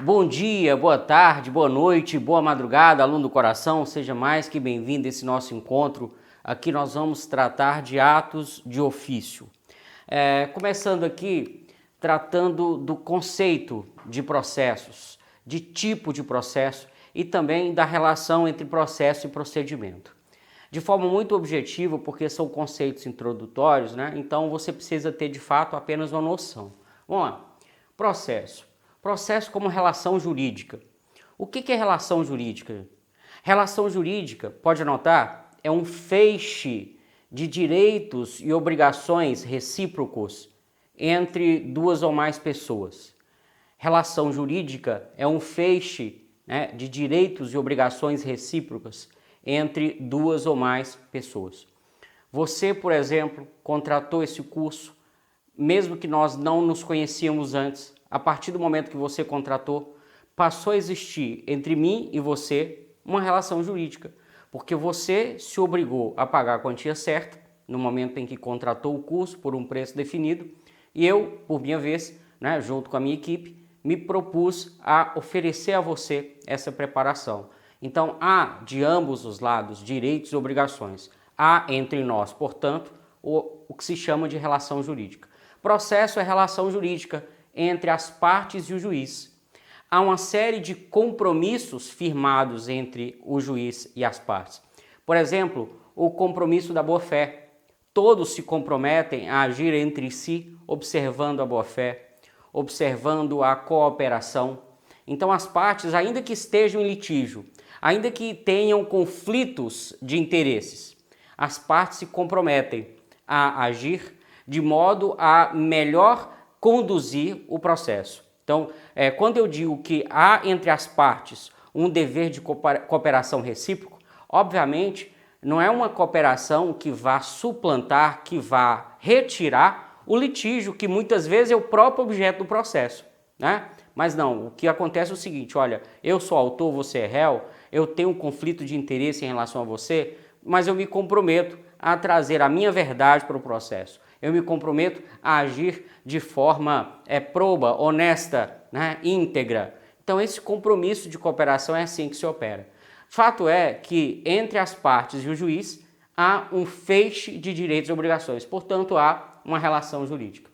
Bom dia, boa tarde, boa noite, boa madrugada, aluno do coração, seja mais que bem-vindo a esse nosso encontro. Aqui nós vamos tratar de atos de ofício. Começando aqui, tratando do conceito de processos, de tipo de processo e também da relação entre processo e procedimento. De forma muito objetiva, porque são conceitos introdutórios, né? Então você precisa ter de fato apenas uma noção. Vamos lá, processo. Processo como relação jurídica. O que é relação jurídica? Relação jurídica, pode anotar, é um feixe de direitos e obrigações recíprocos entre duas ou mais pessoas. Relação jurídica é um feixe, né, de direitos e obrigações recíprocas entre duas ou mais pessoas. Você, por exemplo, contratou esse curso, mesmo que nós não nos conhecíamos antes. A partir do momento que você contratou, passou a existir entre mim e você uma relação jurídica, porque você se obrigou a pagar a quantia certa no momento em que contratou o curso por um preço definido e eu, por minha vez, né, junto com a minha equipe, me propus a oferecer a você essa preparação. Então, há de ambos os lados direitos e obrigações. Há entre nós, portanto, o que se chama de relação jurídica. Processo é relação jurídica entre as partes e o juiz. Há uma série de compromissos firmados entre o juiz e as partes. Por exemplo, o compromisso da boa-fé. Todos se comprometem a agir entre si, observando a boa-fé, observando a cooperação. Então as partes, ainda que estejam em litígio, ainda que tenham conflitos de interesses, as partes se comprometem a agir de modo a melhor conduzir o processo. Então, quando eu digo que há entre as partes um dever de cooperação recíproco, obviamente não é uma cooperação que vá suplantar, que vá retirar o litígio, que muitas vezes é o próprio objeto do processo, né? Mas não, o que acontece é o seguinte, olha, eu sou autor, você é réu, eu tenho um conflito de interesse em relação a você, mas eu me comprometo a trazer a minha verdade para o processo. Eu me comprometo a agir de forma proba, honesta, né, íntegra. Então esse compromisso de cooperação é assim que se opera. Fato é que entre as partes e o juiz há um feixe de direitos e obrigações, portanto há uma relação jurídica.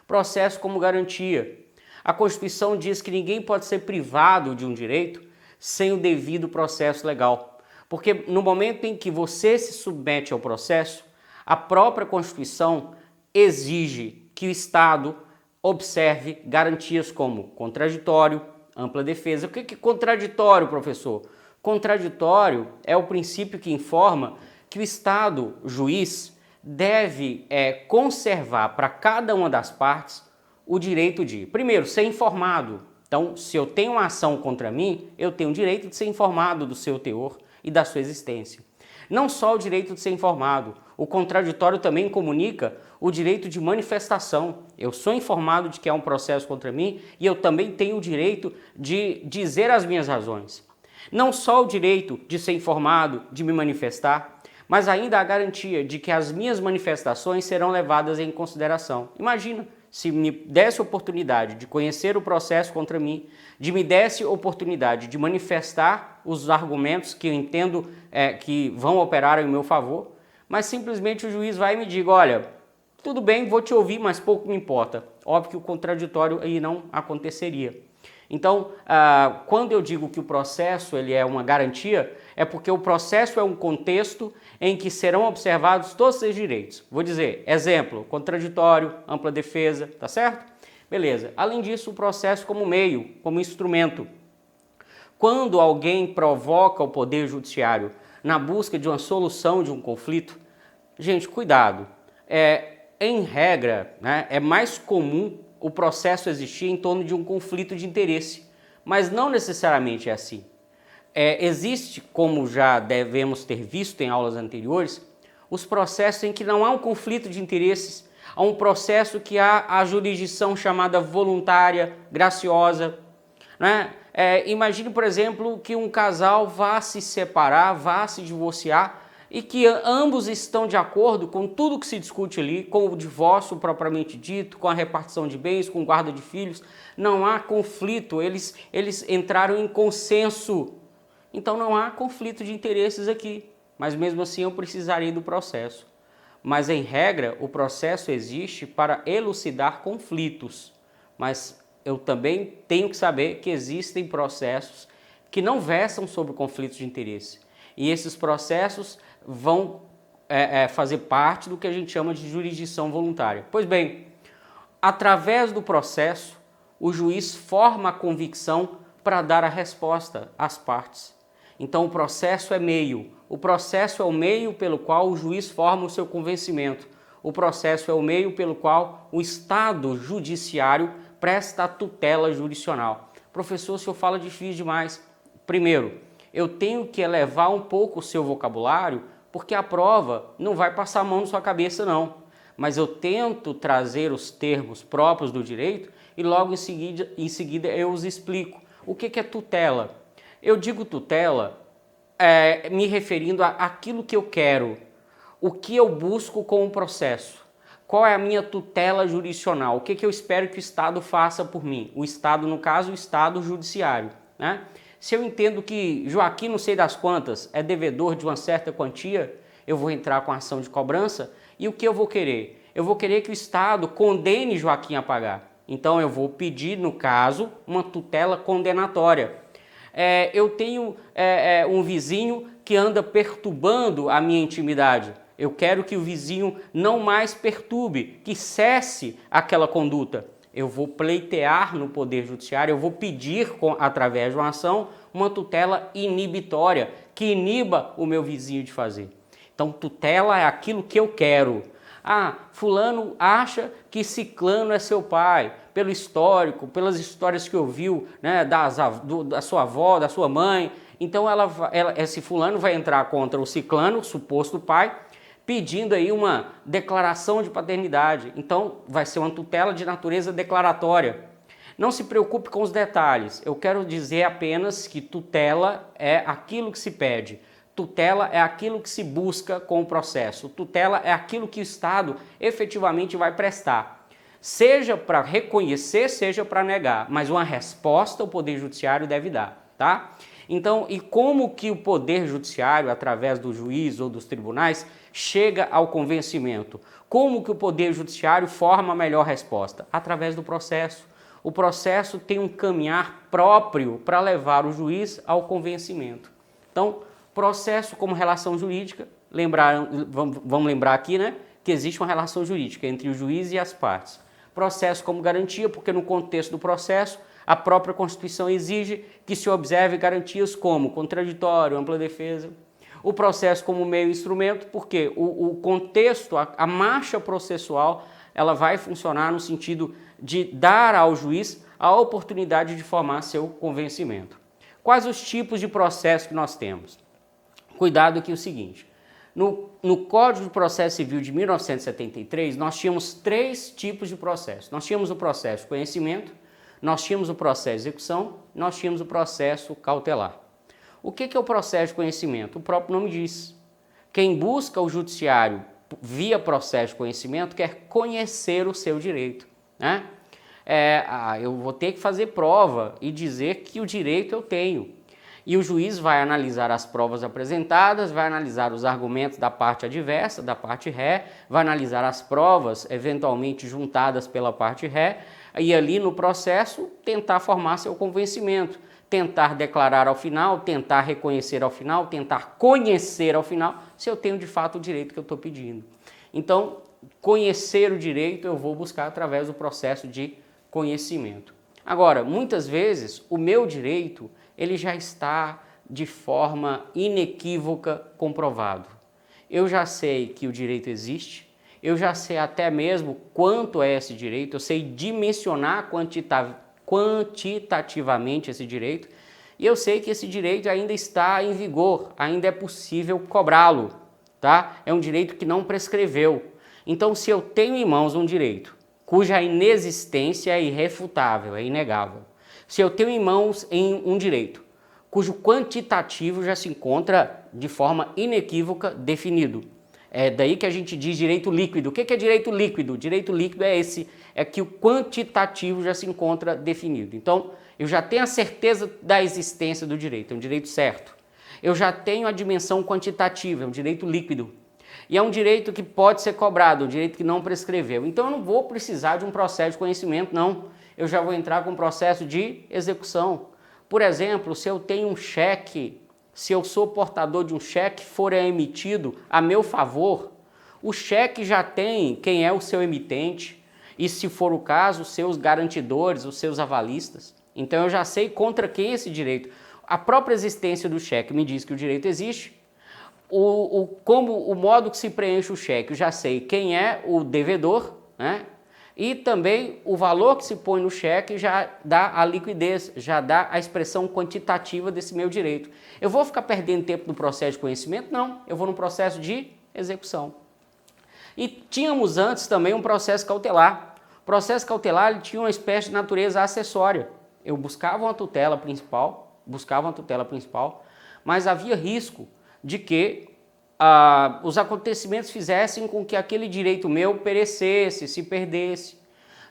Processo como garantia. A Constituição diz que ninguém pode ser privado de um direito sem o devido processo legal. Porque no momento em que você se submete ao processo, a própria Constituição exige que o Estado observe garantias como contraditório, ampla defesa. O que é contraditório, professor? Contraditório é o princípio que informa que o Estado, juiz, deve conservar para cada uma das partes o direito de, primeiro, ser informado. Então, se eu tenho uma ação contra mim, eu tenho o direito de ser informado do seu teor e da sua existência. Não só o direito de ser informado, o contraditório também comunica o direito de manifestação. Eu sou informado de que há um processo contra mim e eu também tenho o direito de dizer as minhas razões. Não só o direito de ser informado, de me manifestar, mas ainda a garantia de que as minhas manifestações serão levadas em consideração. Imagina se me desse oportunidade de conhecer o processo contra mim, de me desse oportunidade de manifestar os argumentos que eu entendo que vão operar em meu favor, mas simplesmente o juiz vai e me diga, olha, tudo bem, vou te ouvir, mas pouco me importa. Óbvio que o contraditório aí não aconteceria. Então, quando eu digo que o processo ele é uma garantia, é porque o processo é um contexto em que serão observados todos esses direitos. Vou dizer, exemplo, contraditório, ampla defesa, tá certo? Beleza. Além disso, o processo como meio, como instrumento. Quando alguém provoca o Poder Judiciário na busca de uma solução de um conflito, gente, cuidado. Em regra, né, é mais comum o processo existir em torno de um conflito de interesse, mas não necessariamente é assim. Existe, como já devemos ter visto em aulas anteriores, os processos em que não há um conflito de interesses, há um processo que há a jurisdição chamada voluntária, graciosa, né? Imagine, por exemplo, que um casal vá se separar, vá se divorciar e que ambos estão de acordo com tudo que se discute ali, com o divórcio propriamente dito, com a repartição de bens, com guarda de filhos, não há conflito, eles entraram em consenso, então não há conflito de interesses aqui, mas mesmo assim eu precisaria do processo. Mas em regra, o processo existe para elucidar conflitos, mas eu também tenho que saber que existem processos que não versam sobre conflitos de interesse, e esses processos vão fazer parte do que a gente chama de jurisdição voluntária. Pois bem, através do processo, o juiz forma a convicção para dar a resposta às partes. Então o processo é meio. O processo é o meio pelo qual o juiz forma o seu convencimento. O processo é o meio pelo qual o Estado judiciário presta a tutela jurisdicional. Professor, o senhor fala difícil demais. Primeiro, eu tenho que elevar um pouco o seu vocabulário, porque a prova não vai passar a mão na sua cabeça não. Mas eu tento trazer os termos próprios do direito e logo em seguida eu os explico. O que é tutela? Eu digo tutela me referindo àquilo que eu quero, o que eu busco com o processo. Qual é a minha tutela jurisdicional? O que eu espero que o Estado faça por mim? O Estado, no caso, o Estado judiciário, né? Se eu entendo que Joaquim, não sei das quantas, é devedor de uma certa quantia, eu vou entrar com ação de cobrança e o que eu vou querer? Eu vou querer que o Estado condene Joaquim a pagar. Então eu vou pedir, no caso, uma tutela condenatória. Eu tenho um vizinho que anda perturbando a minha intimidade. Eu quero que o vizinho não mais perturbe, que cesse aquela conduta. Eu vou pleitear no Poder Judiciário, eu vou pedir, através de uma ação, uma tutela inibitória, que iniba o meu vizinho de fazer. Então, tutela é aquilo que eu quero. Ah, fulano acha que ciclano é seu pai, pelo histórico, pelas histórias que ouviu, né, da sua avó, da sua mãe. Então, esse fulano vai entrar contra o ciclano, suposto pai, pedindo aí uma declaração de paternidade. Então, vai ser uma tutela de natureza declaratória. Não se preocupe com os detalhes. Eu quero dizer apenas que tutela é aquilo que se pede. Tutela é aquilo que se busca com o processo. Tutela é aquilo que o Estado efetivamente vai prestar. Seja para reconhecer, seja para negar. Mas uma resposta o Poder Judiciário deve dar, tá? Então, e como que o Poder Judiciário, através do juiz ou dos tribunais, chega ao convencimento? Como que o Poder Judiciário forma a melhor resposta? Através do processo. O processo tem um caminhar próprio para levar o juiz ao convencimento. Então, processo como relação jurídica, vamos lembrar aqui, né, que existe uma relação jurídica entre o juiz e as partes. Processo como garantia, porque no contexto do processo, a própria Constituição exige que se observe garantias como contraditório, ampla defesa. O processo como meio e instrumento, porque o contexto, a marcha processual, ela vai funcionar no sentido de dar ao juiz a oportunidade de formar seu convencimento. Quais os tipos de processo que nós temos? Cuidado aqui o seguinte, no Código de Processo Civil de 1973, nós tínhamos 3 tipos de processo. Nós tínhamos o processo de conhecimento, nós tínhamos o processo de execução, nós tínhamos o processo cautelar. O que é o processo de conhecimento? O próprio nome diz. Quem busca o judiciário via processo de conhecimento quer conhecer o seu direito, né? Eu vou ter que fazer prova e dizer que o direito eu tenho. E o juiz vai analisar as provas apresentadas, vai analisar os argumentos da parte adversa, da parte ré, vai analisar as provas eventualmente juntadas pela parte ré, e ali no processo tentar formar seu convencimento, tentar declarar ao final, tentar reconhecer ao final, tentar conhecer ao final, se eu tenho de fato o direito que eu estou pedindo. Então, conhecer o direito eu vou buscar através do processo de conhecimento. Agora, muitas vezes, o meu direito, ele já está de forma inequívoca comprovado. Eu já sei que o direito existe, eu já sei até mesmo quanto é esse direito, eu sei dimensionar quantitativamente esse direito, e eu sei que esse direito ainda está em vigor, ainda é possível cobrá-lo, tá? É um direito que não prescreveu. Então, se eu tenho em mãos um direito cuja inexistência é irrefutável, é inegável, se eu tenho em mãos um direito cujo quantitativo já se encontra de forma inequívoca definido. É daí que a gente diz direito líquido. O que é direito líquido? Direito líquido é que o quantitativo já se encontra definido. Então, eu já tenho a certeza da existência do direito, é um direito certo. Eu já tenho a dimensão quantitativa, é um direito líquido. E é um direito que pode ser cobrado, um direito que não prescreveu. Então eu não vou precisar de um processo de conhecimento, não. Eu já vou entrar com um processo de execução. Por exemplo, se eu tenho um cheque, se eu sou portador de um cheque, for emitido a meu favor, o cheque já tem quem é o seu emitente e, se for o caso, os seus garantidores, os seus avalistas. Então eu já sei contra quem é esse direito. A própria existência do cheque me diz que o direito existe. Como o modo que se preenche o cheque, eu já sei quem é o devedor, né? E também o valor que se põe no cheque já dá a liquidez, já dá a expressão quantitativa desse meu direito. Eu vou ficar perdendo tempo no processo de conhecimento? Não, eu vou no processo de execução. E tínhamos antes também um processo cautelar. O processo cautelar ele tinha uma espécie de natureza acessória. Eu buscava uma tutela principal, mas havia risco de que os acontecimentos fizessem com que aquele direito meu perecesse, se perdesse,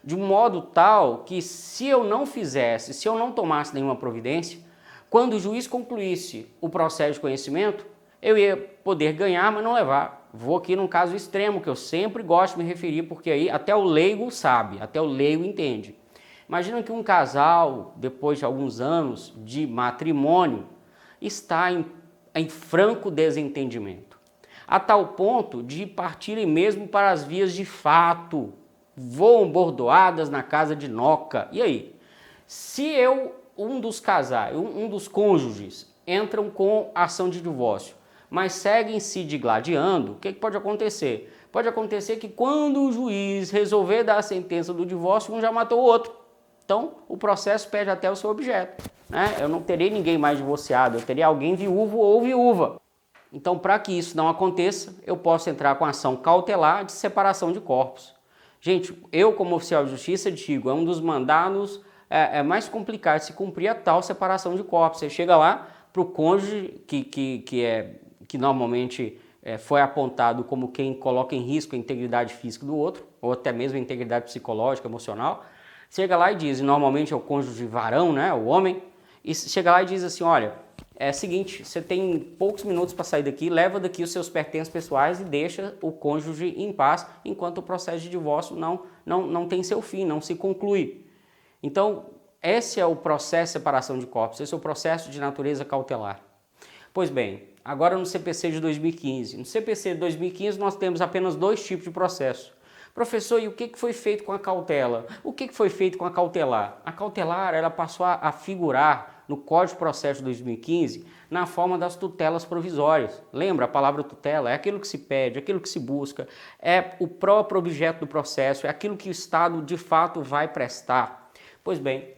de um modo tal que, se eu não fizesse, se eu não tomasse nenhuma providência, quando o juiz concluísse o processo de conhecimento, eu ia poder ganhar, mas não levar. Vou aqui num caso extremo, que eu sempre gosto de me referir, porque aí até o leigo sabe, até o leigo entende. Imagina que um casal, depois de alguns anos de matrimônio, está em franco desentendimento, a tal ponto de partirem mesmo para as vias de fato, voam bordoadas na casa de Noca. E aí? Se um dos casais, um dos cônjuges, entram com ação de divórcio, mas seguem se digladiando, o que pode acontecer? Pode acontecer que, quando o juiz resolver dar a sentença do divórcio, um já matou o outro. Então, o processo perde até o seu objeto, né? Eu não terei ninguém mais divorciado, eu teria alguém viúvo ou viúva. Então, para que isso não aconteça, eu posso entrar com ação cautelar de separação de corpos. Gente, eu, como oficial de justiça, digo, é um dos mandados mais complicados de se cumprir a tal separação de corpos. Você chega lá para o cônjuge, que normalmente foi apontado como quem coloca em risco a integridade física do outro, ou até mesmo a integridade psicológica, emocional. Chega lá e diz, normalmente é o cônjuge varão, né, o homem, e chega lá e diz assim, olha, é o seguinte, você tem poucos minutos para sair daqui, leva daqui os seus pertences pessoais e deixa o cônjuge em paz, enquanto o processo de divórcio não tem seu fim, não se conclui. Então, esse é o processo de separação de corpos, esse é o processo de natureza cautelar. Pois bem, agora no CPC de 2015. No CPC de 2015 nós temos apenas dois tipos de processo. Professor, e o que foi feito com a cautela? O que foi feito com a cautelar? A cautelar ela passou a figurar no Código de Processo de 2015 na forma das tutelas provisórias. Lembra, a palavra tutela é aquilo que se pede, aquilo que se busca, é o próprio objeto do processo, é aquilo que o Estado de fato vai prestar. Pois bem,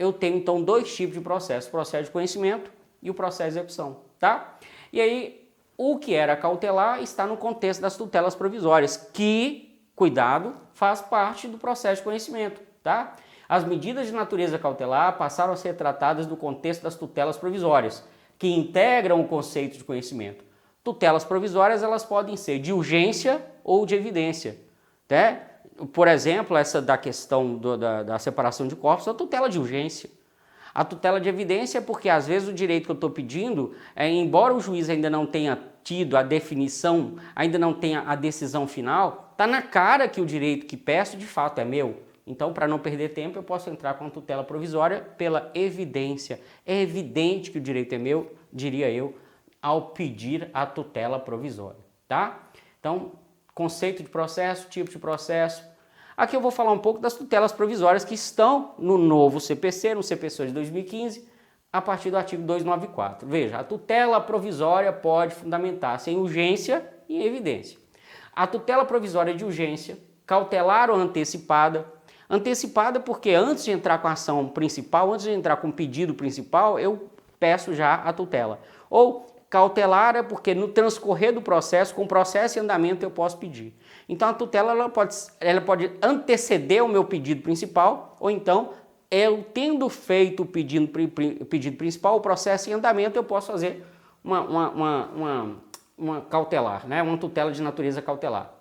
eu tenho então dois tipos de processo, o processo de conhecimento e o processo de execução, tá? E aí, o que era cautelar está no contexto das tutelas provisórias, que, cuidado, faz parte do processo de conhecimento, tá? As medidas de natureza cautelar passaram a ser tratadas no contexto das tutelas provisórias, que integram o conceito de conhecimento. Tutelas provisórias, elas podem ser de urgência ou de evidência, né? Por exemplo, essa da questão da separação de corpos, é a tutela de urgência. A tutela de evidência é porque, às vezes, o direito que eu estou pedindo, embora o juiz ainda não tenha tido a definição, ainda não tenha a decisão final, está na cara que o direito que peço, de fato, é meu. Então, para não perder tempo, eu posso entrar com a tutela provisória pela evidência. É evidente que o direito é meu, diria eu, ao pedir a tutela provisória, tá? Então, conceito de processo, tipo de processo. Aqui eu vou falar um pouco das tutelas provisórias que estão no novo CPC, no CPC de 2015, a partir do artigo 294. Veja, a tutela provisória pode fundamentar-se em urgência e em evidência. A tutela provisória de urgência, cautelar ou antecipada. Antecipada porque, antes de entrar com a ação principal, antes de entrar com o pedido principal, eu peço já a tutela. Ou cautelar é porque, no transcorrer do processo, com o processo em andamento, eu posso pedir. Então, a tutela ela pode anteceder o meu pedido principal, ou então eu tendo feito o pedido principal, o processo em andamento, eu posso fazer uma cautelar, né? Uma tutela de natureza cautelar.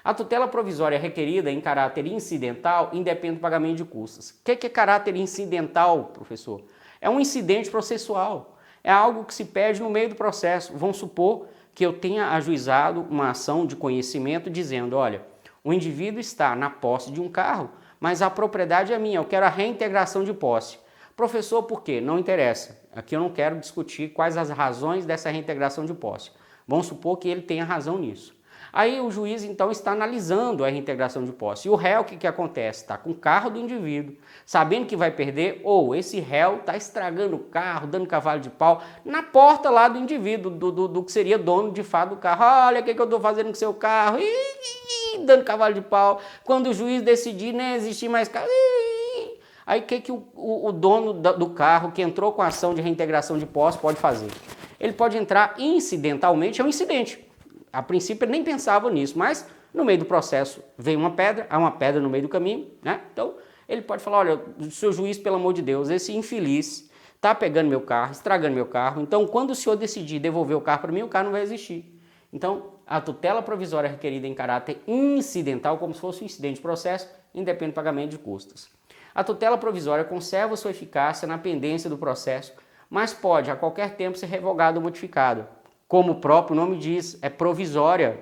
A tutela provisória requerida em caráter incidental independe do pagamento de custas. O que é caráter incidental, professor? É um incidente processual. É algo que se pede no meio do processo. Vamos supor que eu tenha ajuizado uma ação de conhecimento dizendo, olha, o indivíduo está na posse de um carro, mas a propriedade é minha, eu quero a reintegração de posse. Professor, por quê? Não interessa. Aqui eu não quero discutir quais as razões dessa reintegração de posse. Vamos supor que ele tenha razão nisso. Aí o juiz então está analisando a reintegração de posse. E o réu, o que acontece? Está com o carro do indivíduo, sabendo que vai perder, ou esse réu está estragando o carro, dando cavalo de pau, na porta lá do indivíduo, do que seria dono de fato do carro. Olha o que eu estou fazendo com o seu carro, dando cavalo de pau. Quando o juiz decidir nem existir mais carro, aí o que o dono do carro que entrou com a ação de reintegração de posse pode fazer? Ele pode entrar incidentalmente, é um incidente. A princípio ele nem pensava nisso, mas no meio do processo veio uma pedra, há uma pedra no meio do caminho, né? Então ele pode falar, olha, seu juiz, pelo amor de Deus, esse infeliz está pegando meu carro, estragando meu carro, então quando o senhor decidir devolver o carro para mim, o carro não vai existir. Então a tutela provisória requerida em caráter incidental, como se fosse um incidente de processo, independe do pagamento de custas. A tutela provisória conserva sua eficácia na pendência do processo, mas pode a qualquer tempo ser revogada ou modificada. Como o próprio nome diz, é provisória.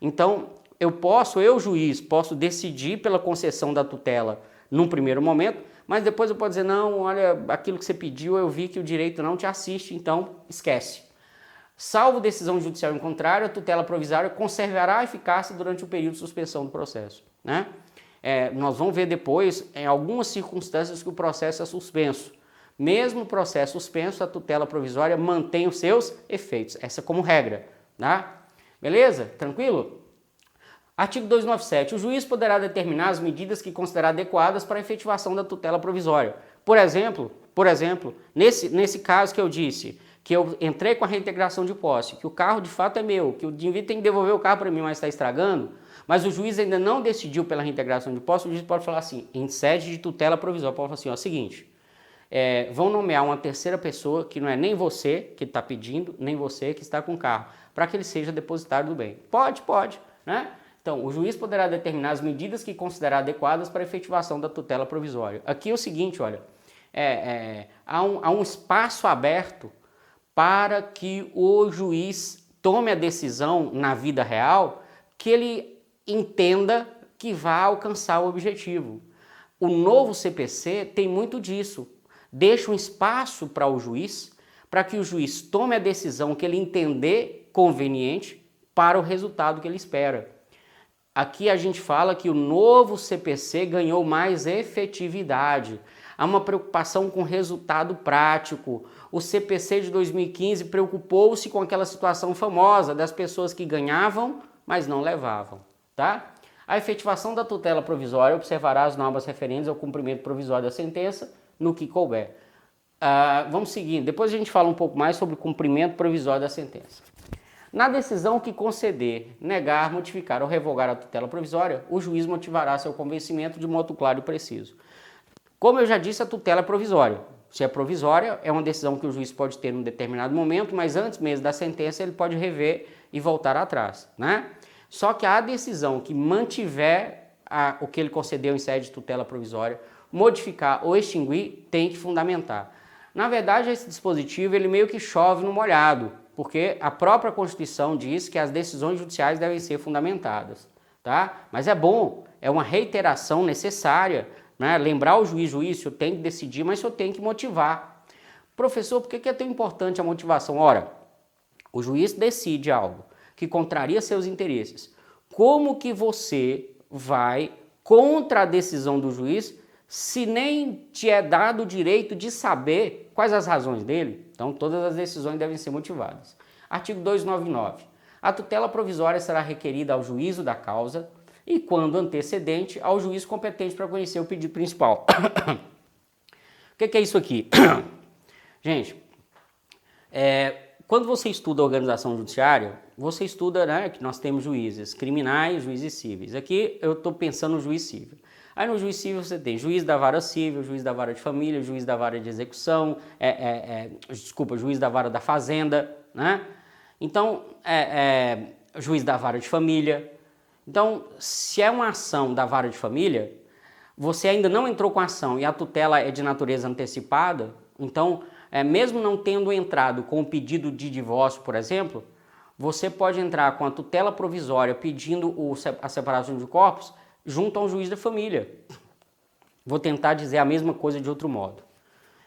Então, eu juiz, posso decidir pela concessão da tutela num primeiro momento, mas depois eu posso dizer, não, olha, aquilo que você pediu, eu vi que o direito não te assiste, então esquece. Salvo decisão judicial em contrário, a tutela provisória conservará a eficácia durante o período de suspensão do processo, né? Nós vamos ver depois, em algumas circunstâncias, que o processo é suspenso. Mesmo o processo suspenso, a tutela provisória mantém os seus efeitos. Essa é como regra, tá? Beleza? Tranquilo? Artigo 297. O juiz poderá determinar as medidas que considerar adequadas para a efetivação da tutela provisória. Por exemplo, nesse caso que eu disse, que eu entrei com a reintegração de posse, que o carro de fato é meu, que o indivíduo tem que devolver o carro para mim, mas está estragando, mas o juiz ainda não decidiu pela reintegração de posse, o juiz pode falar assim, em sede de tutela provisória, pode falar assim, ó, seguinte, vão nomear uma terceira pessoa, que não é nem você que está pedindo, nem você que está com o carro, para que ele seja depositário do bem. Pode, né? Então, o juiz poderá determinar as medidas que considerar adequadas para a efetivação da tutela provisória. Aqui é o seguinte, olha, há um espaço aberto para que o juiz tome a decisão na vida real que ele entenda que vai alcançar o objetivo. O novo CPC tem muito disso. Deixa um espaço para o juiz, para que o juiz tome a decisão que ele entender conveniente para o resultado que ele espera. Aqui a gente fala que o novo CPC ganhou mais efetividade. Há uma preocupação com resultado prático. O CPC de 2015 preocupou-se com aquela situação famosa das pessoas que ganhavam, mas não levavam, tá? A efetivação da tutela provisória observará as normas referentes ao cumprimento provisório da sentença, no que couber. Vamos seguindo. Depois a gente fala um pouco mais sobre o cumprimento provisório da sentença. Na decisão que conceder, negar, modificar ou revogar a tutela provisória, o juiz motivará seu convencimento de modo claro e preciso. Como eu já disse, a tutela é provisória. Se é provisória, é uma decisão que o juiz pode ter em um determinado momento, mas antes mesmo da sentença ele pode rever e voltar atrás, né? Só que a decisão que mantiver o que ele concedeu em sede de tutela provisória, modificar ou extinguir, tem que fundamentar. Na verdade, esse dispositivo ele meio que chove no molhado, porque a própria Constituição diz que as decisões judiciais devem ser fundamentadas, tá? Mas é bom, é uma reiteração necessária, né? Lembrar o juiz, o senhor tem que decidir, mas o senhor tem que motivar. Professor, por que é tão importante a motivação? Ora, o juiz decide algo que contraria seus interesses. Como que você vai contra a decisão do juiz se nem te é dado o direito de saber quais as razões dele? Então, todas as decisões devem ser motivadas. Artigo 299. A tutela provisória será requerida ao juízo da causa e, quando antecedente, ao juiz competente para conhecer o pedido principal. O que é isso aqui? Gente, quando você estuda a organização judiciária, você estuda, né, que nós temos juízes criminais, juízes cíveis. Aqui eu estou pensando no juiz civil. Aí no juiz civil você tem juiz da vara civil, juiz da vara de família, juiz da vara de execução, juiz da vara da fazenda, né? Então, juiz da vara de família. Então, se é uma ação da vara de família, você ainda não entrou com a ação e a tutela é de natureza antecipada, então, mesmo não tendo entrado com o pedido de divórcio, por exemplo, você pode entrar com a tutela provisória pedindo a separação de corpos junto ao juiz da família. Vou tentar dizer a mesma coisa de outro modo.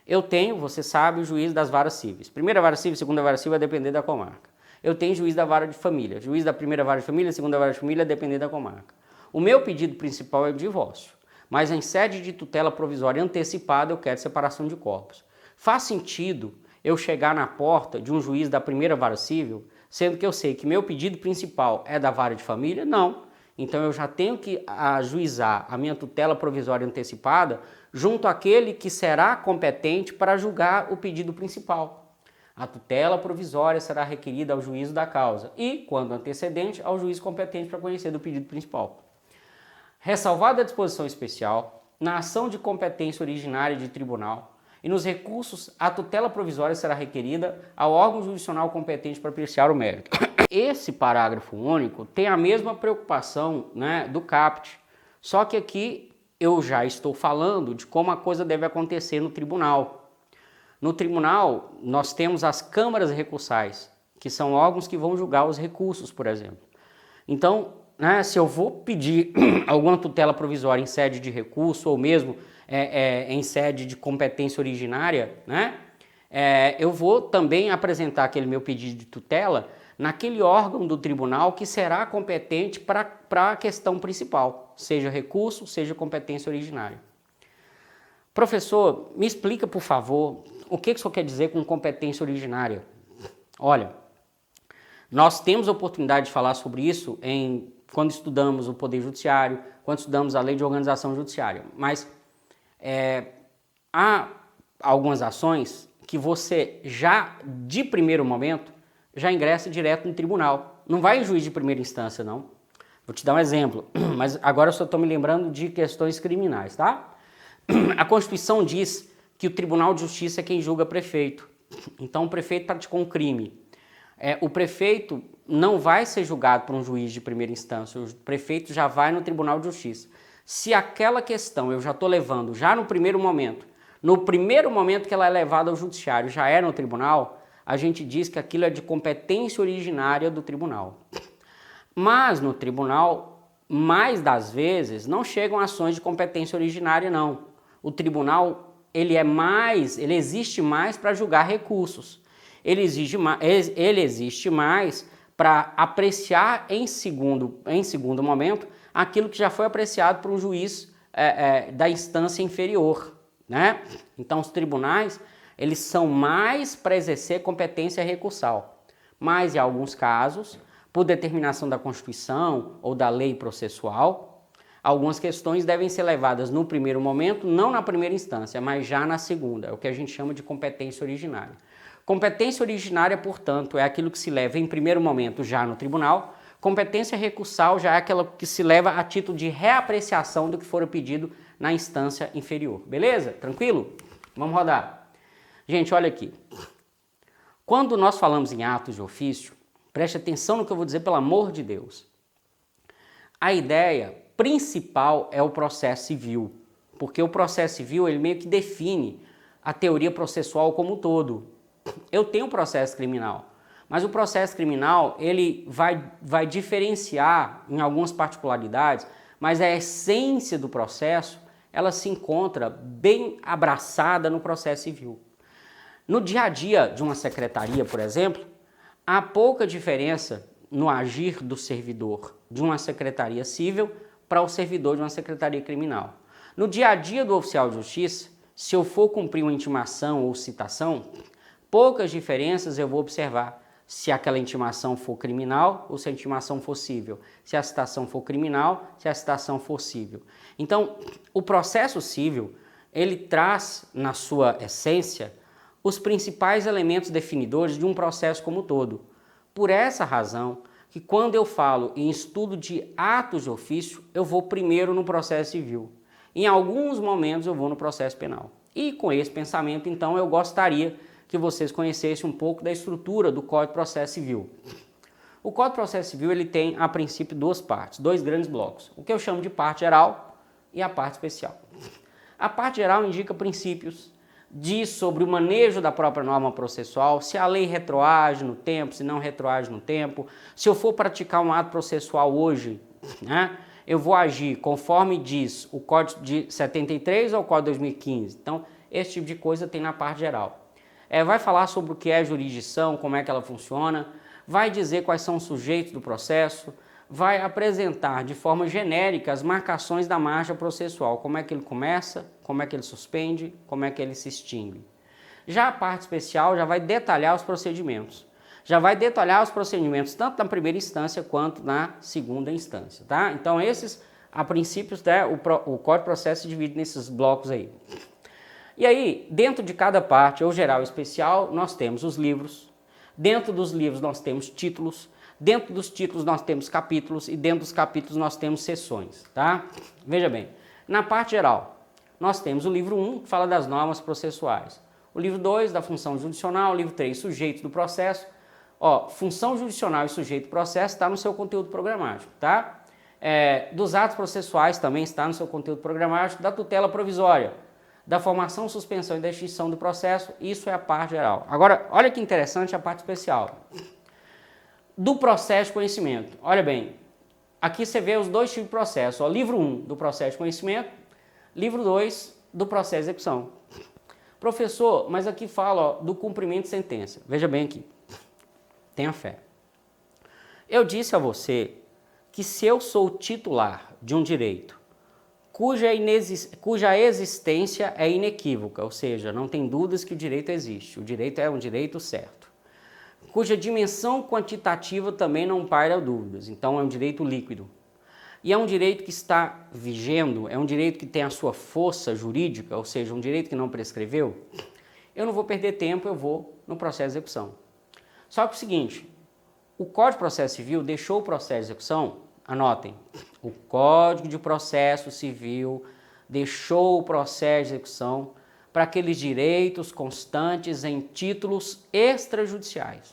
Eu tenho, você sabe, o juiz das varas cíveis. Primeira vara civil, segunda vara civil, a depender da comarca. Eu tenho juiz da vara de família. Juiz da primeira vara de família, segunda vara de família, a depender da comarca. O meu pedido principal é o divórcio, mas em sede de tutela provisória antecipada eu quero separação de corpos. Faz sentido eu chegar na porta de um juiz da primeira vara civil, sendo que eu sei que meu pedido principal é da vara de família? Não. Então eu já tenho que ajuizar a minha tutela provisória antecipada junto àquele que será competente para julgar o pedido principal. A tutela provisória será requerida ao juízo da causa e, quando antecedente, ao juiz competente para conhecer do pedido principal. Ressalvada a disposição especial, na ação de competência originária de tribunal e nos recursos, a tutela provisória será requerida ao órgão jurisdicional competente para apreciar o mérito. Esse parágrafo único tem a mesma preocupação, né, do CAPT, só que aqui eu já estou falando de como a coisa deve acontecer no tribunal. No tribunal, nós temos as câmaras recursais, que são órgãos que vão julgar os recursos, por exemplo. Então, né, se eu vou pedir alguma tutela provisória em sede de recurso ou mesmo em sede de competência originária, né, eu vou também apresentar aquele meu pedido de tutela naquele órgão do tribunal que será competente para a questão principal, seja recurso, seja competência originária. Professor, me explica, por favor, o que isso quer dizer com competência originária? Olha, nós temos a oportunidade de falar sobre isso quando estudamos o Poder Judiciário, quando estudamos a Lei de Organização Judiciária, mas há algumas ações que você já, de primeiro momento, já ingressa direto no tribunal. Não vai em juiz de primeira instância, não. Vou te dar um exemplo, mas agora eu só estou me lembrando de questões criminais, tá? A Constituição diz que o Tribunal de Justiça é quem julga prefeito. Então o prefeito praticou um crime. O prefeito não vai ser julgado por um juiz de primeira instância, o prefeito já vai no Tribunal de Justiça. Se aquela questão eu já estou levando já no primeiro momento que ela é levada ao judiciário já é no tribunal, a gente diz que aquilo é de competência originária do tribunal. Mas no tribunal, mais das vezes, não chegam ações de competência originária, não. O tribunal, ele existe mais para julgar recursos. Ele existe mais para apreciar em segundo momento aquilo que já foi apreciado por um juiz da instância inferior, né? Então os tribunais, eles são mais para exercer competência recursal, mas em alguns casos, por determinação da Constituição ou da lei processual, algumas questões devem ser levadas no primeiro momento, não na primeira instância, mas já na segunda, é o que a gente chama de competência originária. Competência originária, portanto, é aquilo que se leva em primeiro momento já no tribunal. Competência recursal já é aquela que se leva a título de reapreciação do que for pedido na instância inferior. Beleza? Tranquilo? Vamos rodar. Gente, olha aqui. Quando nós falamos em atos de ofício, preste atenção no que eu vou dizer, pelo amor de Deus. A ideia principal é o processo civil, porque o processo civil ele meio que define a teoria processual como um todo. Eu tenho um processo criminal, mas o processo criminal ele vai diferenciar em algumas particularidades, mas a essência do processo ela se encontra bem abraçada no processo civil. No dia a dia de uma secretaria, por exemplo, há pouca diferença no agir do servidor de uma secretaria civil para o servidor de uma secretaria criminal. No dia a dia do oficial de justiça, se eu for cumprir uma intimação ou citação, poucas diferenças eu vou observar se aquela intimação for criminal ou se a intimação for cível, se a citação for criminal, se a citação for cível. Então, o processo cível, ele traz na sua essência os principais elementos definidores de um processo como um todo. Por essa razão, que quando eu falo em estudo de atos de ofício, eu vou primeiro no processo civil. em alguns momentos eu vou no processo penal. E com esse pensamento, então, eu gostaria que vocês conhecessem um pouco da estrutura do Código de Processo Civil. O Código de Processo Civil ele tem, a princípio, duas partes, dois grandes blocos. O que eu chamo de parte geral e a parte especial. A parte geral indica princípios, diz sobre o manejo da própria norma processual, se a lei retroage no tempo, se não retroage no tempo, se eu for praticar um ato processual hoje, né, eu vou agir conforme diz o Código de 73 ou o Código de 2015. Então, esse tipo de coisa tem na parte geral. Vai falar sobre o que é jurisdição, como é que ela funciona, vai dizer quais são os sujeitos do processo, vai apresentar de forma genérica as marcações da marcha processual, como é que ele começa, como é que ele suspende, como é que ele se extingue. Já a parte especial já vai detalhar os procedimentos. Já vai detalhar os procedimentos tanto na primeira instância quanto na segunda instância, tá? Então esses, a princípios, né, o Código de Processo se divide nesses blocos aí. E aí, dentro de cada parte, ou geral ou especial, nós temos os livros. Dentro dos livros nós temos títulos. Dentro dos títulos nós temos capítulos e dentro dos capítulos nós temos seções, tá? Veja bem, na parte geral, nós temos o livro 1, que fala das normas processuais. O livro 2, da função jurisdicional. O livro 3, sujeitos do processo. Função jurisdicional e sujeito do processo está no seu conteúdo programático, tá? Dos atos processuais também está no seu conteúdo programático. Da tutela provisória, da formação, suspensão e da extinção do processo, isso é a parte geral. Agora, olha que interessante a parte especial. Do processo de conhecimento. Olha bem, aqui você vê os dois tipos de processo. Livro 1 do processo de conhecimento, livro 2 do processo de execução. Professor, mas aqui fala do cumprimento de sentença. Veja bem aqui, tenha fé. Eu disse a você que se eu sou titular de um direito cuja existência é inequívoca, ou seja, não tem dúvidas que o direito existe, o direito é um direito certo, cuja dimensão quantitativa também não paira dúvidas, então é um direito líquido. E é um direito que está vigendo, é um direito que tem a sua força jurídica, ou seja, um direito que não prescreveu, eu não vou perder tempo, eu vou no processo de execução. Só que é o seguinte, o Código de Processo Civil deixou o processo de execução, anotem, o Código de Processo Civil deixou o processo de execução para aqueles direitos constantes em títulos extrajudiciais.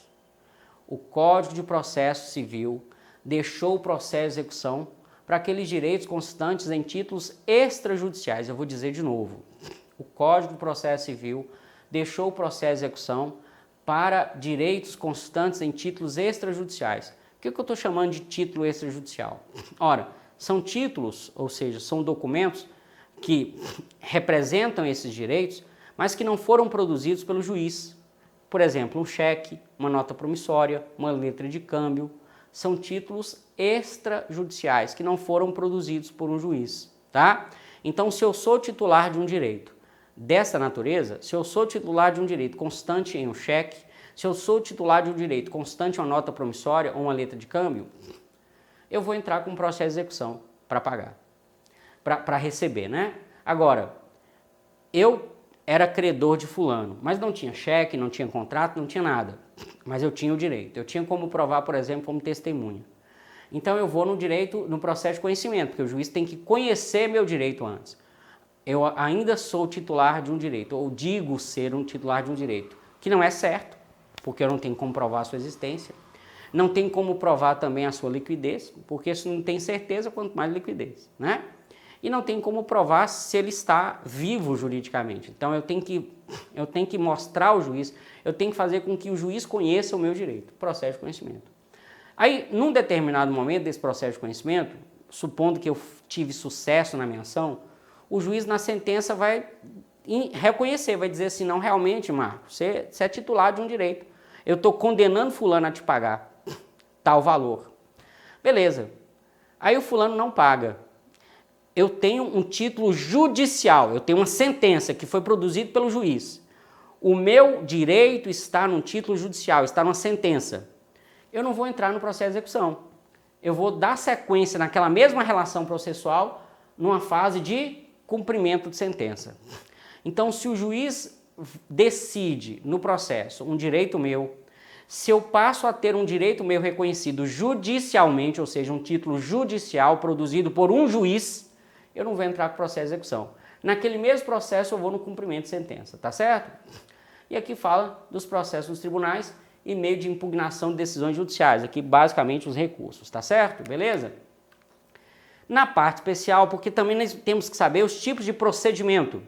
O Código de Processo Civil deixou o processo de execução para aqueles direitos constantes em títulos extrajudiciais. Eu vou dizer de novo. O Código de Processo Civil deixou o processo de execução para direitos constantes em títulos extrajudiciais. O que eu estou chamando de título extrajudicial? Ora, são títulos, ou seja, são documentos que representam esses direitos, mas que não foram produzidos pelo juiz. Por exemplo, um cheque, uma nota promissória, uma letra de câmbio, são títulos extrajudiciais que não foram produzidos por um juiz, tá? Então, se eu sou titular de um direito dessa natureza, se eu sou titular de um direito constante em um cheque, se eu sou titular de um direito constante em uma nota promissória ou uma letra de câmbio, eu vou entrar com um processo de execução para pagar, para receber, né? Agora, eu era credor de fulano, mas não tinha cheque, não tinha contrato, não tinha nada, mas eu tinha o direito, eu tinha como provar, por exemplo, como testemunha. Então eu vou no processo de conhecimento, porque o juiz tem que conhecer meu direito antes. Eu ainda sou titular de um direito, ou digo ser um titular de um direito, que não é certo, porque eu não tenho como provar a sua existência, não tem como provar também a sua liquidez, porque isso não tem certeza, quanto mais liquidez, né? E não tem como provar se ele está vivo juridicamente. Então eu tenho que mostrar ao juiz, eu tenho que fazer com que o juiz conheça o meu direito, processo de conhecimento. Aí, num determinado momento desse processo de conhecimento, supondo que eu tive sucesso na minha ação, o juiz na sentença vai reconhecer, vai dizer assim, não, realmente, Marcos, você é titular de um direito. Eu estou condenando fulano a te pagar tal valor. Beleza. Aí o fulano não paga. Eu tenho um título judicial, eu tenho uma sentença que foi produzida pelo juiz. O meu direito está num título judicial, está numa sentença. Eu não vou entrar no processo de execução. Eu vou dar sequência naquela mesma relação processual numa fase de cumprimento de sentença. Então, se o juiz decide no processo um direito meu, se eu passo a ter um direito meu reconhecido judicialmente, ou seja, um título judicial produzido por um juiz, eu não vou entrar com o processo de execução. Naquele mesmo processo eu vou no cumprimento de sentença, tá certo? E aqui fala dos processos nos tribunais e meio de impugnação de decisões judiciais, aqui basicamente os recursos, tá certo? Beleza? Na parte especial, porque também nós temos que saber os tipos de procedimento.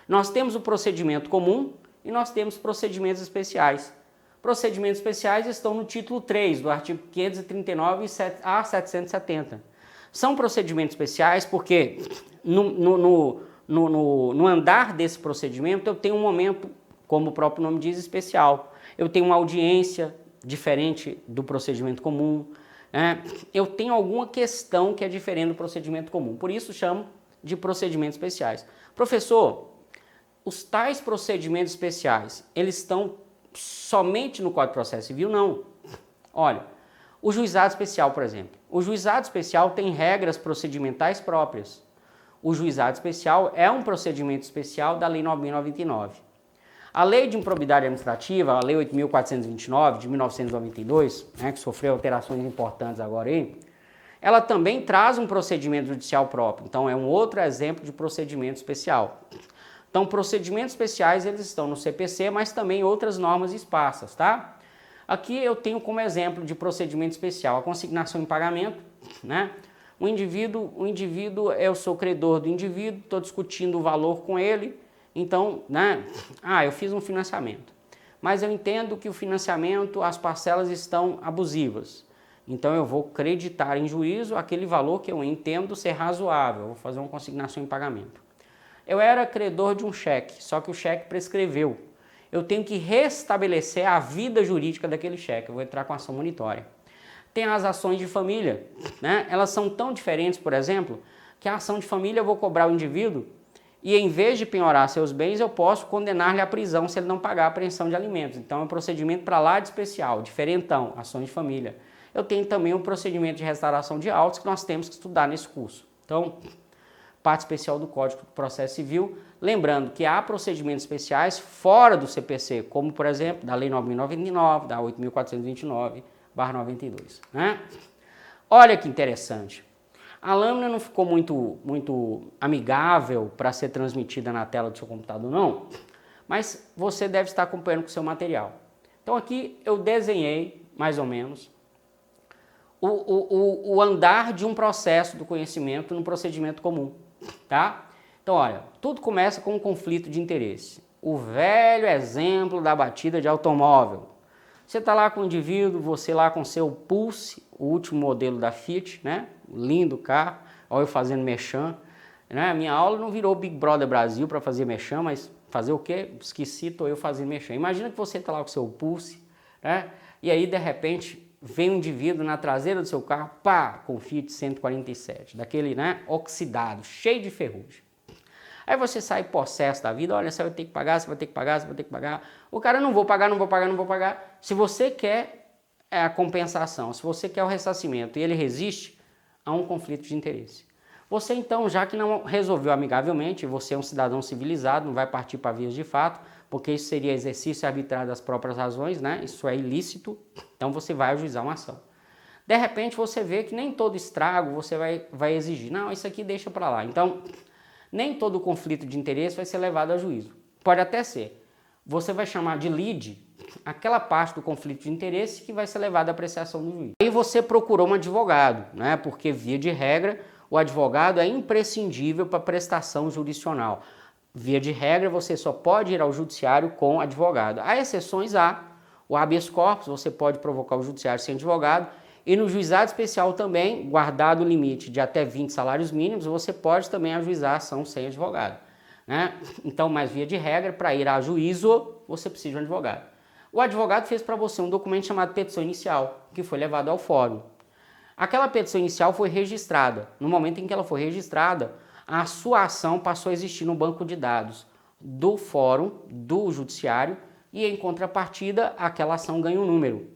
Nós temos o procedimento comum e nós temos procedimentos especiais. Procedimentos especiais estão no título 3 do artigo 539 a 770. São procedimentos especiais porque no andar desse procedimento eu tenho um momento, como o próprio nome diz, especial. Eu tenho uma audiência diferente do procedimento comum. Eu tenho alguma questão que é diferente do procedimento comum. Por isso chamo de procedimentos especiais. Professor, os tais procedimentos especiais, eles estão somente no Código de Processo Civil? Não. Olha, o juizado especial, por exemplo. O juizado especial tem regras procedimentais próprias. O juizado especial é um procedimento especial da Lei 9.099. A Lei de Improbidade Administrativa, a Lei 8.429 de 1992, que sofreu alterações importantes agora aí, ela também traz um procedimento judicial próprio. Então é um outro exemplo de procedimento especial. Então procedimentos especiais eles estão no CPC, mas também outras normas esparsas, tá? Aqui eu tenho como exemplo de procedimento especial a consignação em pagamento, O indivíduo, eu sou credor do indivíduo, estou discutindo o valor com ele, então, eu fiz um financiamento, mas eu entendo que o financiamento, as parcelas estão abusivas, então eu vou creditar em juízo aquele valor que eu entendo ser razoável, eu vou fazer uma consignação em pagamento. Eu era credor de um cheque, só que o cheque prescreveu. Eu tenho que restabelecer a vida jurídica daquele cheque, eu vou entrar com ação monitória. Tem as ações de família, Elas são tão diferentes, por exemplo, que a ação de família eu vou cobrar o indivíduo e em vez de penhorar seus bens, eu posso condenar-lhe à prisão se ele não pagar a apreensão de alimentos. Então é um procedimento para lá de especial, diferentão, ações de família. Eu tenho também um procedimento de restauração de autos que nós temos que estudar nesse curso. Então, parte especial do Código de Processo Civil, lembrando que há procedimentos especiais fora do CPC, como por exemplo, da Lei 9.099, da 8.429/92, Olha que interessante. A lâmina não ficou muito amigável para ser transmitida na tela do seu computador, não, mas você deve estar acompanhando com o seu material. Então aqui eu desenhei, mais ou menos, o andar de um processo do conhecimento no procedimento comum, tá? Então, olha, tudo começa com um conflito de interesse. O velho exemplo da batida de automóvel. Você está lá com o indivíduo, você lá com seu Pulse, o último modelo da Fiat, Lindo carro, olha eu fazendo merchan. Minha aula não virou Big Brother Brasil para fazer merchan, mas fazer o quê? Esqueci, estou eu fazendo merchan. Imagina que você está lá com o seu Pulse, e aí de repente vem um indivíduo na traseira do seu carro, com Fiat 147, daquele oxidado, cheio de ferrugem. Aí você sai possesso da vida, olha, você vai ter que pagar, você vai ter que pagar, você vai ter que pagar. O cara, não vou pagar. Se você quer a compensação, se você quer o ressarcimento e ele resiste, há um conflito de interesse. Você então, já que não resolveu amigavelmente, você é um cidadão civilizado, não vai partir para vias de fato, porque isso seria exercício arbitrário das próprias razões, Isso é ilícito, então você vai ajuizar uma ação. De repente você vê que nem todo estrago você vai exigir. Não, isso aqui deixa para lá. Então, nem todo conflito de interesse vai ser levado a juízo. Pode até ser. Você vai chamar de lide aquela parte do conflito de interesse que vai ser levada à apreciação do juiz. Aí você procurou um advogado, Porque, via de regra, o advogado é imprescindível para prestação jurisdicional. Via de regra, você só pode ir ao judiciário com advogado. Há exceções, o habeas corpus, você pode provocar o judiciário sem advogado. E no juizado especial também, guardado o limite de até 20 salários mínimos, você pode também ajuizar a ação sem advogado. Então, mas via de regra, para ir a juízo, você precisa de um advogado. O advogado fez para você um documento chamado petição inicial, que foi levado ao fórum. Aquela petição inicial foi registrada. No momento em que ela foi registrada, a sua ação passou a existir no banco de dados do fórum, do judiciário, e em contrapartida, aquela ação ganha um número.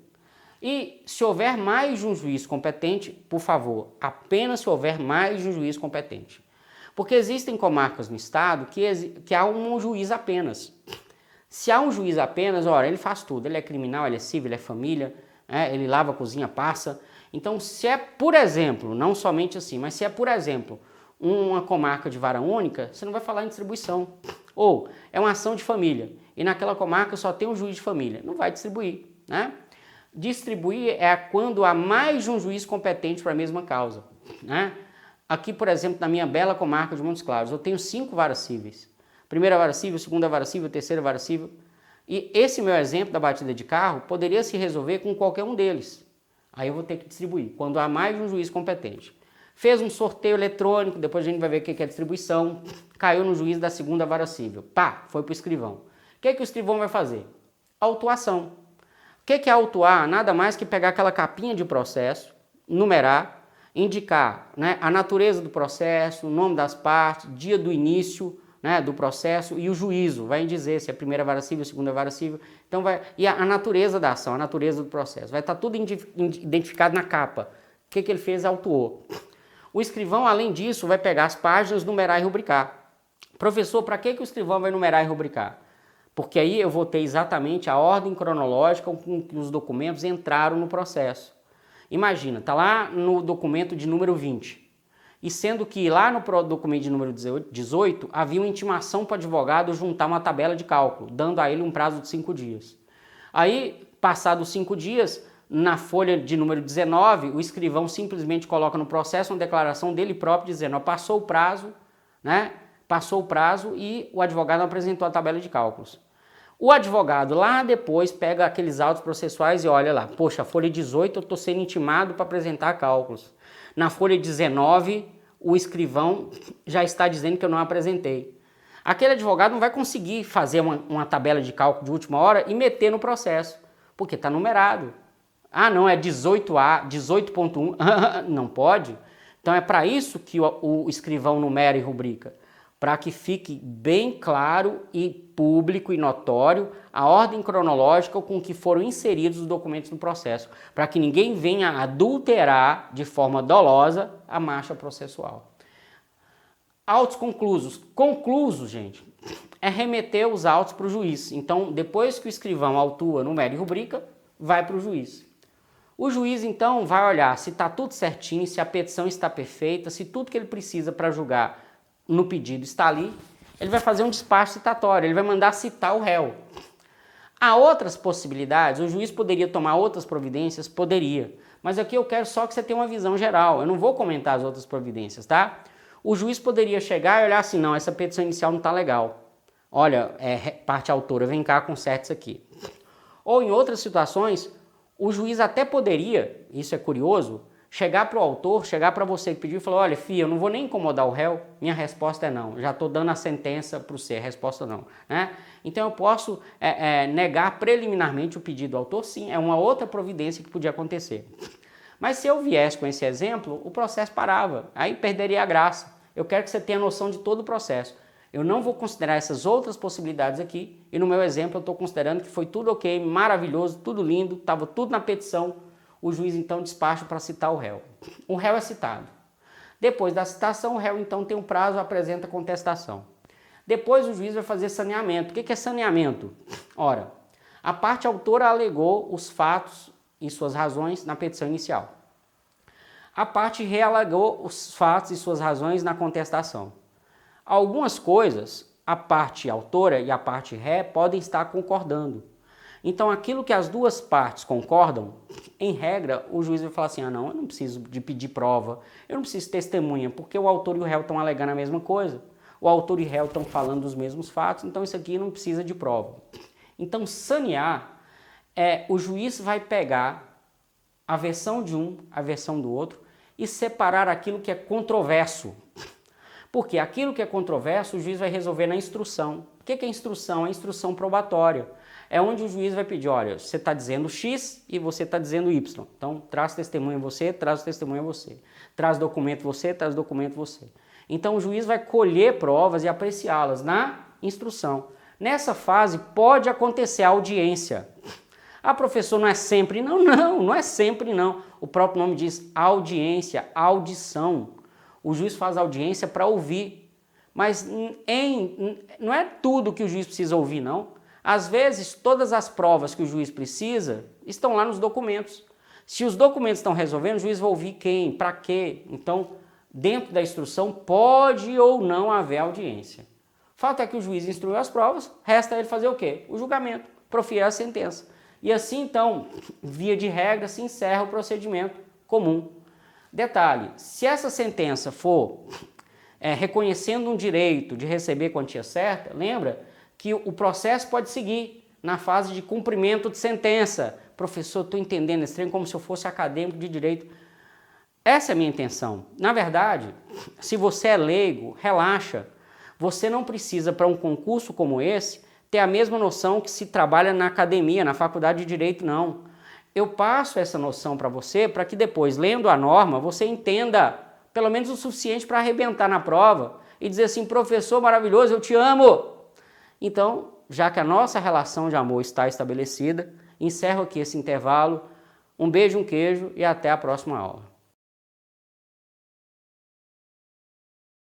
E se houver mais de um juiz competente, por favor, apenas se houver mais de um juiz competente. Porque existem comarcas no estado que há um juiz apenas. Se há um juiz apenas, ele faz tudo. Ele é criminal, ele é civil, ele é família, ele lava, cozinha, passa. Então, se é, por exemplo, não somente assim, mas se é, por exemplo, uma comarca de vara única, você não vai falar em distribuição. Ou é uma ação de família e naquela comarca só tem um juiz de família, não vai distribuir, né? Distribuir é quando há mais de um juiz competente para a mesma causa, né? Aqui, por exemplo, na minha bela comarca de Montes Claros, eu tenho 5 varas cíveis. Primeira vara civil, segunda vara civil, terceira vara civil. E esse meu exemplo da batida de carro poderia se resolver com qualquer um deles. Aí eu vou ter que distribuir, quando há mais de um juiz competente. Fez um sorteio eletrônico, depois a gente vai ver o que é distribuição, caiu no juiz da segunda vara civil. Pá, foi para o escrivão. O que o escrivão vai fazer? Autuação. O que é autuar? Nada mais que pegar aquela capinha de processo, numerar, indicar, né, a natureza do processo, o nome das partes, dia do início, né, do processo e o juízo, vai dizer se é a primeira vara civil, a segunda vara civil, então vai, e a natureza da ação, a natureza do processo, vai estar tudo identificado na capa. O que ele fez? Autuou. O escrivão, além disso, vai pegar as páginas, numerar e rubricar. Professor, para que o escrivão vai numerar e rubricar? Porque aí eu vou ter exatamente a ordem cronológica com que os documentos entraram no processo. Imagina, está lá no documento de número 20, e sendo que lá no documento de número 18 havia uma intimação para o advogado juntar uma tabela de cálculo, dando a ele um prazo de 5 dias. Aí, passados 5 dias, na folha de número 19, o escrivão simplesmente coloca no processo uma declaração dele próprio dizendo, ó, passou o prazo, né? Passou o prazo e o advogado apresentou a tabela de cálculos. O advogado lá depois pega aqueles autos processuais e olha lá, poxa, a folha 18 eu estou sendo intimado para apresentar cálculos. Na folha 19, o escrivão já está dizendo que eu não apresentei. Aquele advogado não vai conseguir fazer uma tabela de cálculo de última hora e meter no processo, porque está numerado. Ah, não, é 18A, 18.1, não pode. Então é para isso que o escrivão numera e rubrica, para que fique bem claro e público e notório a ordem cronológica com que foram inseridos os documentos no processo, para que ninguém venha adulterar de forma dolosa a marcha processual. Autos conclusos. Conclusos, gente, é remeter os autos para o juiz. Então, depois que o escrivão autua, numera e rubrica, vai para o juiz. O juiz, então, vai olhar se está tudo certinho, se a petição está perfeita, se tudo que ele precisa para julgar no pedido está ali, ele vai fazer um despacho citatório, ele vai mandar citar o réu. Há outras possibilidades, o juiz poderia tomar outras providências? Poderia. Mas aqui eu quero só que você tenha uma visão geral, eu não vou comentar as outras providências, tá? O juiz poderia chegar e olhar assim, não, essa petição inicial não está legal. Olha, parte autora, vem cá, conserte isso aqui. Ou em outras situações, o juiz até poderia, isso é curioso, chegar para o autor, chegar para você que pediu e falar, olha, filha, eu não vou nem incomodar o réu, minha resposta é não, já estou dando a sentença para você, a resposta não, né? Então eu posso negar preliminarmente o pedido do autor, sim, é uma outra providência que podia acontecer. Mas se eu viesse com esse exemplo, o processo parava, aí perderia a graça. Eu quero que você tenha noção de todo o processo. Eu não vou considerar essas outras possibilidades aqui, e no meu exemplo eu estou considerando que foi tudo ok, maravilhoso, tudo lindo, estava tudo na petição. O juiz então despacha para citar o réu. O réu é citado. Depois da citação, o réu então tem um prazo, apresenta contestação. Depois o juiz vai fazer saneamento. O que é saneamento? Ora, a parte autora alegou os fatos e suas razões na petição inicial. A parte ré alegou os fatos e suas razões na contestação. Algumas coisas, a parte autora e a parte ré podem estar concordando. Então, aquilo que as duas partes concordam, em regra, o juiz vai falar assim, ah não, eu não preciso de pedir prova, eu não preciso de testemunha, porque o autor e o réu estão alegando a mesma coisa, o autor e o réu estão falando dos mesmos fatos, então isso aqui não precisa de prova. Então, sanear, o juiz vai pegar a versão de um, a versão do outro, e separar aquilo que é controverso. Porque aquilo que é controverso, o juiz vai resolver na instrução. O que é instrução? É instrução probatória. É onde o juiz vai pedir, olha, você está dizendo X e você está dizendo Y. Então, traz testemunha você, traz testemunha você. Traz documento você, traz documento você. Então, o juiz vai colher provas e apreciá-las na instrução. Nessa fase, pode acontecer a audiência. Ah, professor, não é sempre? Não, não é sempre não. O próprio nome diz audiência, audição. O juiz faz audiência para ouvir. Mas não é tudo que o juiz precisa ouvir, não. Às vezes, todas as provas que o juiz precisa estão lá nos documentos. Se os documentos estão resolvendo, o juiz vai ouvir quem, para quê. Então, dentro da instrução pode ou não haver audiência. O fato é que o juiz instruiu as provas, resta ele fazer o quê? O julgamento, proferir a sentença. E assim, então, via de regra, se encerra o procedimento comum. Detalhe, se essa sentença for reconhecendo um direito de receber quantia certa, lembra que o processo pode seguir na fase de cumprimento de sentença. Professor, estou entendendo esse trem como se eu fosse acadêmico de direito. Essa é a minha intenção. Na verdade, se você é leigo, relaxa. Você não precisa, para um concurso como esse, ter a mesma noção que se trabalha na academia, na faculdade de Direito, não. Eu passo essa noção para você, para que depois, lendo a norma, você entenda pelo menos o suficiente para arrebentar na prova e dizer assim, professor maravilhoso, eu te amo. Então, já que a nossa relação de amor está estabelecida, encerro aqui esse intervalo. Um beijo, um queijo e até a próxima aula.